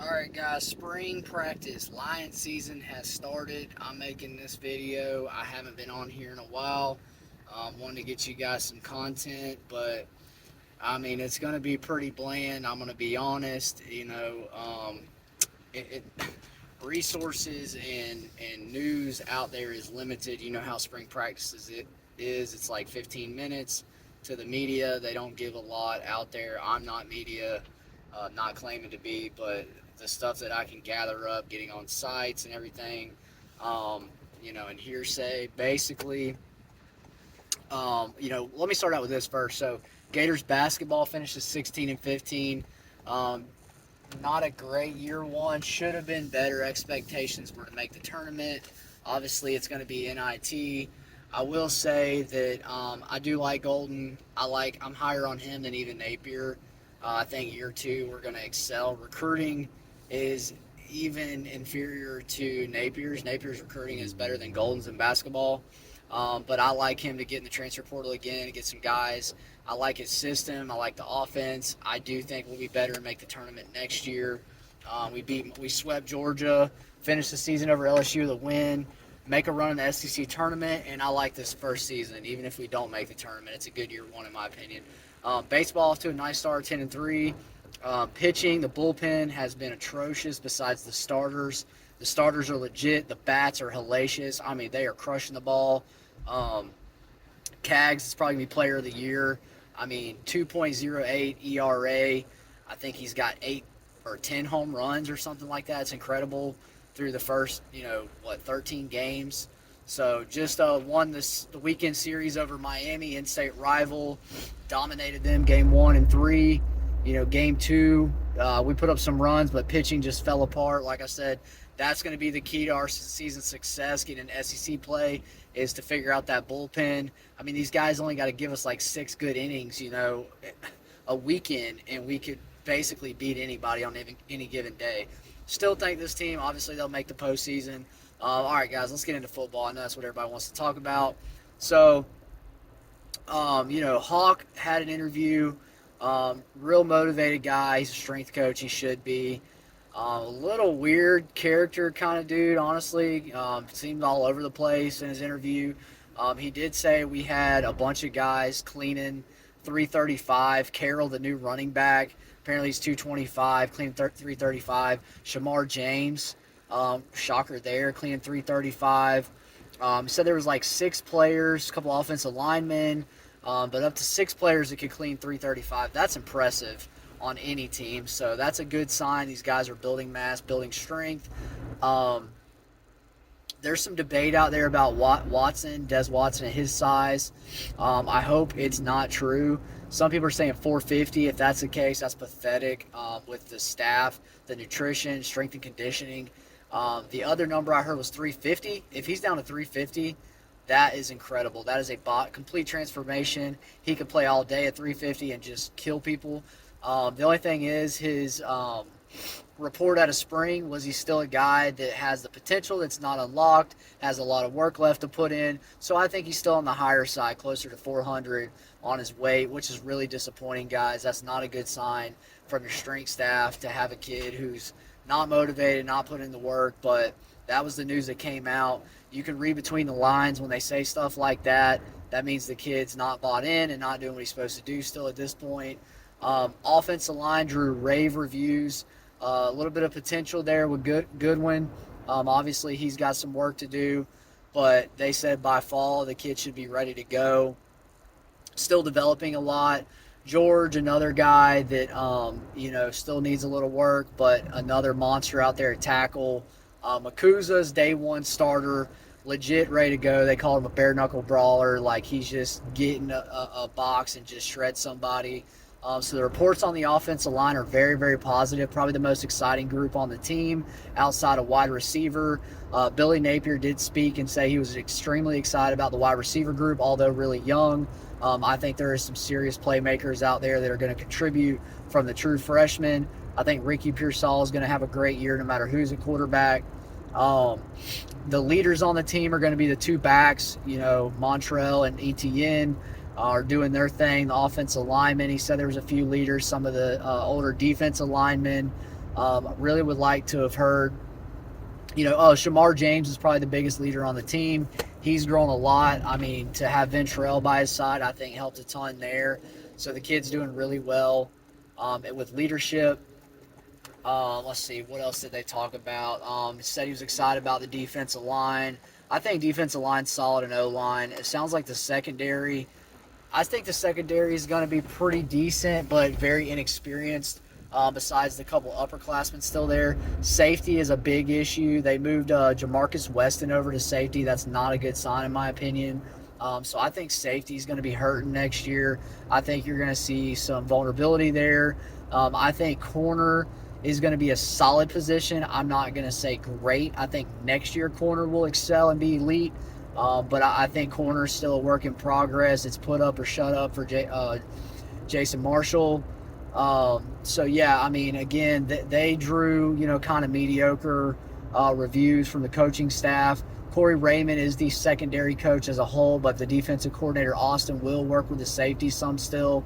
Alright guys, spring practice. Lion season has started. I'm making this video. I haven't been on here in a while. Wanted to get you guys some content, but I mean, it's going to be pretty bland. I'm going to be honest. It, resources and news out there is limited. You know how spring practices it is. It's like 15 minutes to the media. They don't give a lot out there. I'm not media, not claiming to be, but the stuff that I can gather up, getting on sites and everything, and hearsay. Basically, let me start out with this first. So, Gators basketball finishes 16 and 15. Um, not a great year one. Should have been better. Expectations were to make the tournament. Obviously, it's going to be NIT. I will say that I do like Golden. I'm higher on him than even Napier. I think year two we're going to excel. Recruiting is even inferior to Napier's. Napier's recruiting is better than Golden's in basketball. But I like him to get in the transfer portal again and get some guys. I like his system. I like the offense. I do think we'll be better and make the tournament next year. We swept Georgia, finished the season over LSU with a win, make a run in the SEC tournament, and I like this first season. Even if we don't make the tournament, it's a good year one in my opinion. Baseball off to a nice start, 10-3. Pitching, the bullpen has been atrocious. Besides the starters are legit. The bats are hellacious. I mean, they are crushing the ball. Um, Cags is probably going to be player of the year. I mean, 2.08 ERA. I think he's got 8 or 10 home runs or something like that. It's incredible through the first, 13 games. So just won the weekend series over Miami, in-state rival. Dominated them game 1 and 3. Game 2, we put up some runs, but pitching just fell apart. Like I said, that's going to be the key to our season success, getting SEC play, is to figure out that bullpen. I mean, these guys only got to give us like 6 good innings, a weekend, and we could basically beat anybody on any given day. Still think this team, obviously, they'll make the postseason. All right, guys, let's get into football. I know that's what everybody wants to talk about. So, Hawk had an interview. Real motivated guy. He's a strength coach. He should be. A little weird character kind of dude, honestly. Seemed all over the place in his interview. He did say we had a bunch of guys cleaning 335. Carroll, the new running back, apparently he's 225, cleaning 335. Shamar James, shocker there, cleaning 335. Said there was like 6 players, a couple offensive linemen, but up to 6 players that could clean 335. That's impressive on any team. So that's a good sign. These guys are building mass, building strength. There's some debate out there about Des Watson at his size. I hope it's not true. Some people are saying 450. If that's the case, that's pathetic with the staff, the nutrition, strength and conditioning. The other number I heard was 350. If he's down to 350, that is incredible. That is a complete transformation. He could play all day at 350 and just kill people. The only thing is his report out of spring was he's still a guy that has the potential that's not unlocked, has a lot of work left to put in. So I think he's still on the higher side, closer to 400 on his weight, which is really disappointing, guys. That's not a good sign from your strength staff to have a kid who's not motivated, not putting in the work. But that was the news that came out. You can read between the lines when they say stuff like that. That means the kid's not bought in and not doing what he's supposed to do still at this point. Offensive line drew rave reviews. A little bit of potential there with Goodwin. Obviously, he's got some work to do, but they said by fall the kid should be ready to go. Still developing a lot. George, another guy that still needs a little work, but another monster out there at tackle. Makuza's day one starter, legit ready to go. They call him a bare knuckle brawler, like he's just getting a box and just shred somebody. So the reports on the offensive line are very, very positive. Probably the most exciting group on the team outside of wide receiver. Billy Napier did speak and say he was extremely excited about the wide receiver group, although really young. I think there are some serious playmakers out there that are going to contribute from the true freshmen. I think Ricky Pearsall is going to have a great year no matter who's at quarterback. The leaders on the team are going to be the 2 backs, Montrell and Etienne. Are doing their thing. The offensive linemen, he said there was a few leaders, some of the older defensive linemen. Really would like to have heard, Shamar James is probably the biggest leader on the team. He's grown a lot. I mean, to have Ventrell by his side, I think helped a ton there. So the kid's doing really well. And with leadership, let's see, what else did they talk about? Said he was excited about the defensive line. I think defensive line's solid and O line. It sounds like the secondary. I think the secondary is going to be pretty decent, but very inexperienced. Besides the couple upperclassmen still there, safety is a big issue. They moved Jamarcus Weston over to safety. That's not a good sign in my opinion. So I think safety is going to be hurting next year. I think you're going to see some vulnerability there. I think corner is going to be a solid position. I'm not going to say great. I think next year corner will excel and be elite. But I think corner is still a work in progress. It's put up or shut up for Jason Marshall. So yeah, I mean, again, they drew kind of mediocre reviews from the coaching staff. Corey Raymond is the secondary coach as a whole, but the defensive coordinator Austin will work with the safety some still.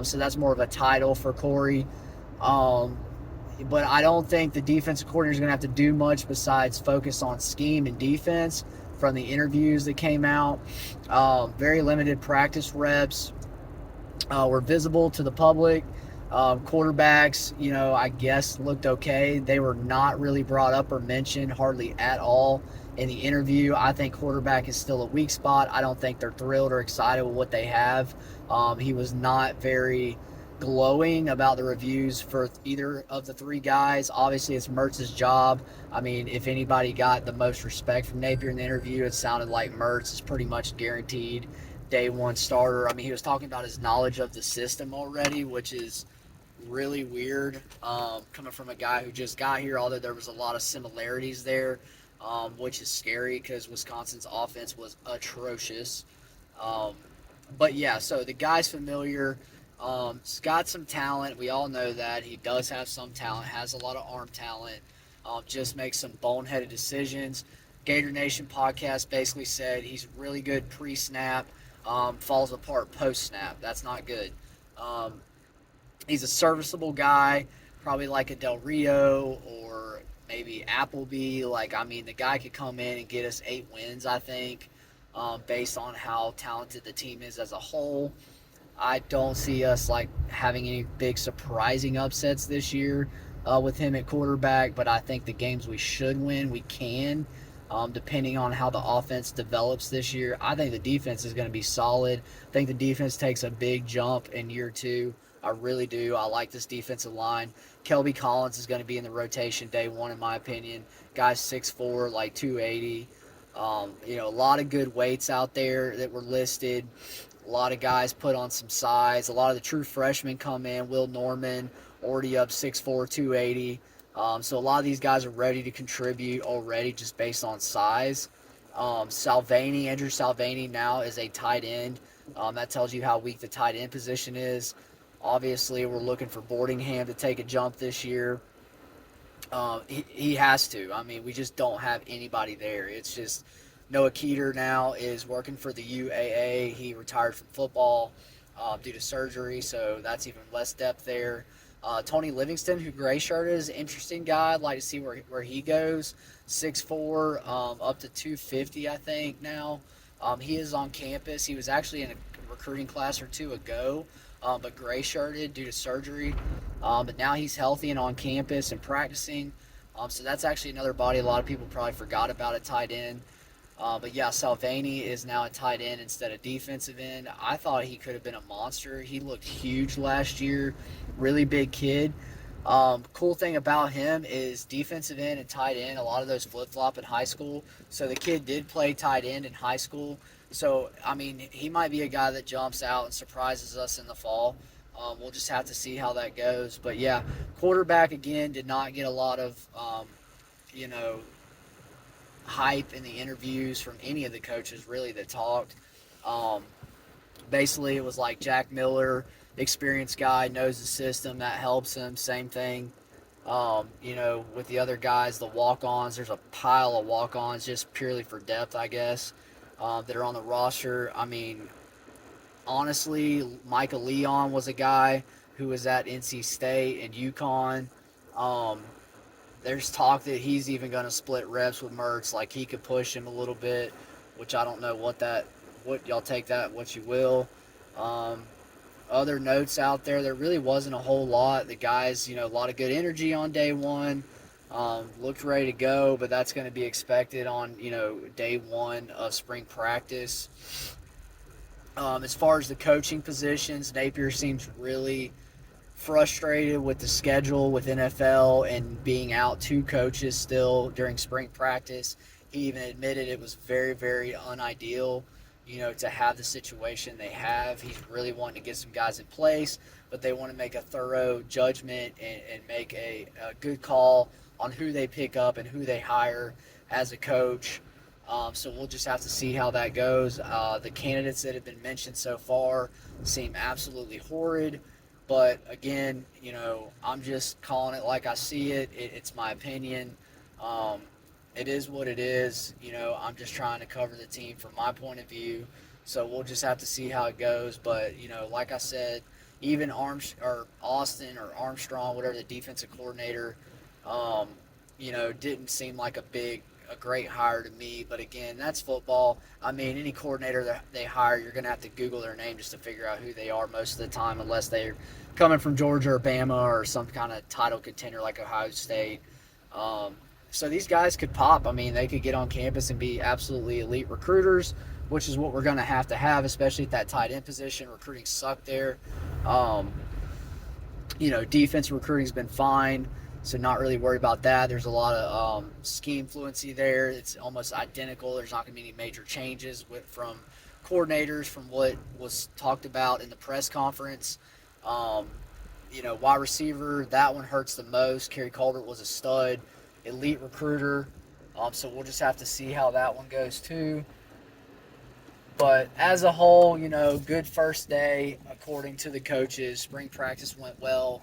So that's more of a title for Corey. Um, but I don't think the defensive coordinator is going to have to do much besides focus on scheme and defense from the interviews that came out. Very limited practice reps were visible to the public. Quarterbacks, I guess looked okay. They were not really brought up or mentioned hardly at all in the interview. I think quarterback is still a weak spot. I don't think they're thrilled or excited with what they have. He was not very glowing about the reviews for either of the three guys. Obviously, it's Mertz's job. I mean, if anybody got the most respect from Napier in the interview, it sounded like Mertz is pretty much guaranteed day one starter. I mean, he was talking about his knowledge of the system already, which is really weird coming from a guy who just got here, although there was a lot of similarities there, which is scary because Wisconsin's offense was atrocious. Um, but yeah, so the guy's familiar. He's got some talent. We all know that. He does have some talent, has a lot of arm talent, just makes some boneheaded decisions. Gator Nation podcast basically said he's really good pre snap, falls apart post snap. That's not good. Um, he's a serviceable guy, probably like a Del Rio or maybe Appleby. Like, I mean, the guy could come in and get us 8 wins, I think, based on how talented the team is as a whole. I don't see us like having any big surprising upsets this year with him at quarterback, but I think the games we should win, we can, depending on how the offense develops this year. I think the defense is going to be solid. I think the defense takes a big jump in year two. I really do. I like this defensive line. Kelby Collins is going to be in the rotation day one, in my opinion. Guy's 6'4", like 280. A lot of good weights out there that were listed. A lot of guys put on some size. A lot of the true freshmen come in. Will Norman, already up 6'4", 280. So a lot of these guys are ready to contribute already just based on size. Andrew Salvani now is a tight end. That tells you how weak the tight end position is. Obviously, we're looking for Boardingham to take a jump this year. He has to. I mean, we just don't have anybody there. It's just Noah Keeter now is working for the UAA. He retired from football due to surgery, so that's even less depth there. Tony Livingston, who gray shirted, is an interesting guy. I'd like to see where he goes. 6'4", up to 250, I think now. He is on campus. He was actually in a recruiting class or two ago, but gray shirted due to surgery. But now he's healthy and on campus and practicing. So that's actually another body a lot of people probably forgot about at tight end. But yeah, Salvani is now a tight end instead of defensive end. I thought he could have been a monster. He looked huge last year. Really big kid. Cool thing about him is defensive end and tight end, a lot of those flip-flop in high school. So the kid did play tight end in high school. So, I mean, he might be a guy that jumps out and surprises us in the fall. We'll just have to see how that goes. But yeah, quarterback, again, did not get a lot of, you know, hype in the interviews from any of the coaches really that talked. Um, Basically, it was like Jack Miller, experienced guy, knows the system, that helps him. Same thing, with the other guys, the walk-ons. There's a pile of walk-ons just purely for depth, I guess, that are on the roster. I mean, honestly, Michael Leon was a guy who was at NC State and UConn. Um, there's talk that he's even going to split reps with Mertz, like he could push him a little bit, which I don't know what y'all take that what you will. Um, Other notes out there, there really wasn't a whole lot. The guys, a lot of good energy on day one. Looked ready to go, but that's going to be expected on day one of spring practice. As far as the coaching positions, Napier seems really frustrated with the schedule with NFL and being out two coaches still during spring practice. He even admitted it was very, very unideal, to have the situation they have. He's really wanting to get some guys in place, but they want to make a thorough judgment and make a good call on who they pick up and who they hire as a coach. So we'll just have to see how that goes. The candidates that have been mentioned so far seem absolutely horrid. But again, I'm just calling it like I see it. It's my opinion. Um, it is what it is. I'm just trying to cover the team from my point of view. So we'll just have to see how it goes. But like I said, even Austin or Armstrong, whatever the defensive coordinator, um, didn't seem like a great hire to me. But again, that's football. I mean, any coordinator that they hire, you're going to have to Google their name just to figure out who they are most of the time, unless they're coming from Georgia or Bama or some kind of title contender like Ohio State. Um, so these guys could pop. I mean, they could get on campus and be absolutely elite recruiters, which is what we're going to have, especially at that tight end position. Recruiting sucked there. Um, defense recruiting's been fine, so not really worried about that. There's a lot of scheme fluency there. It's almost identical. There's not going to be any major changes from coordinators from what was talked about in the press conference. Um, wide receiver, that one hurts the most. Kerry Colbert was a stud, elite recruiter. So we'll just have to see how that one goes too. But as a whole, good first day according to the coaches. Spring practice went well.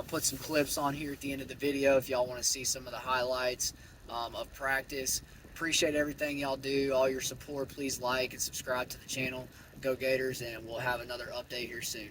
Put some clips on here at the end of the video if y'all want to see some of the highlights of practice. Appreciate everything y'all do, all your support. Please like and subscribe to the channel. Go Gators, and we'll have another update here soon.